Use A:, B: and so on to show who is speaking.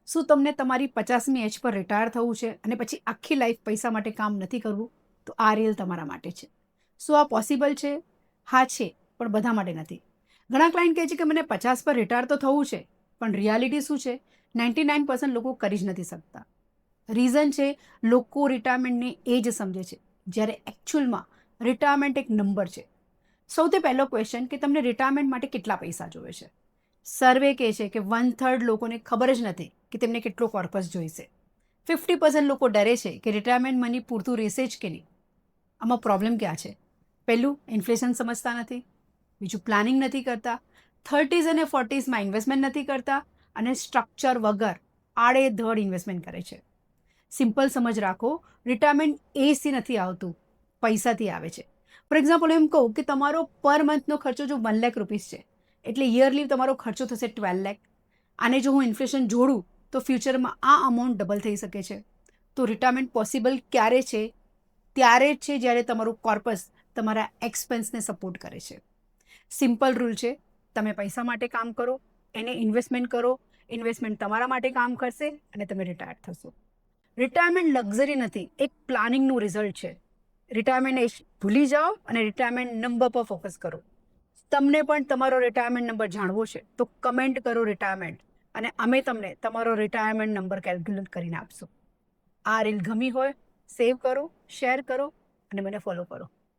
A: શું તમને તમારી 50મી એજ પર રિટાયર થવું છે અને પછી આખી લાઈફ પૈસા માટે કામ નથી કરવું? તો આ રીલ તમારા માટે છે. શું આ પોસિબલ છે? હા છે, પણ બધા માટે નથી. ઘણા ક્લાયન્ટ કહે છે કે મને 50 પર રિટાયર તો થવું છે, પણ રિયાલિટી શું છે? 99% લોકો કરી જ નથી શકતા. રીઝન છે, લોકો રિટાયરમેન્ટને એજ સમજે છે, જ્યારે એકચ્યુઅલમાં રિટાયરમેન્ટ એક નંબર છે. સૌથી પહેલો ક્વેશ્ચન કે તમને રિટાયરમેન્ટ માટે કેટલા પૈસા જોવે છે? સર્વે કહે છે કે 1/3 લોકોને ખબર જ નથી કે તેમને કેટલો કોર્પસ જોઈશે. 50% લોકો ડરે છે કે રિટાયરમેન્ટ મની પૂરતું રહેશે જ કે નહીં. આમાં પ્રોબ્લેમ ક્યાં છે? પહેલું, ઇન્ફ્લેશન સમજતા નથી. બીજું, પ્લાનિંગ નથી કરતા. 30s અને 40sમાં ઇન્વેસ્ટમેન્ટ નથી કરતા. અને સ્ટ્રક્ચર વગર આડેધડ ઇન્વેસ્ટમેન્ટ કરે છે. સિમ્પલ સમજ રાખો, રિટાયરમેન્ટ એજથી નથી આવતું, પૈસાથી આવે છે. ફોર એક્ઝામ્પલ એમ કહું કે તમારો પર મંથનો ખર્ચો જો 1 લાખ રૂપીસ છે, એટલે યરલી તમારો ખર્ચો થશે 12 લાખ. આને જો હું ઇન્ફ્લેશન જોડું તો ફ્યુચરમાં આ અમાઉન્ટ ડબલ થઈ શકે છે. તો રિટાયરમેન્ટ પોસિબલ ક્યારે છે? ત્યારે જ છે જ્યારે તમારું કોર્પસ તમારા એક્સપેન્સને સપોર્ટ કરે છે. સિમ્પલ રૂલ છે, તમે પૈસા માટે કામ કરો, એને ઇન્વેસ્ટમેન્ટ કરો, ઇન્વેસ્ટમેન્ટ તમારા માટે કામ કરશે અને તમે રિટાયર થશો. રિટાયરમેન્ટ લક્ઝરી નથી, એક પ્લાનિંગનું રિઝલ્ટ છે. રિટાયરમેન્ટ એજ ભૂલી જાઓ અને રિટાયરમેન્ટ નંબર પર ફોકસ કરો. તમને પણ તમારો રિટાયરમેન્ટ નંબર જાણવો છે તો કમેન્ટ કરો રિટાયરમેન્ટ, અને અમે તમને તમારો રિટાયરમેન્ટ નંબર કેલ્ક્યુલેટ કરીને આપશું. આ રીલ ગમી હોય સેવ કરો, શેર કરો અને મને ફોલો કરો.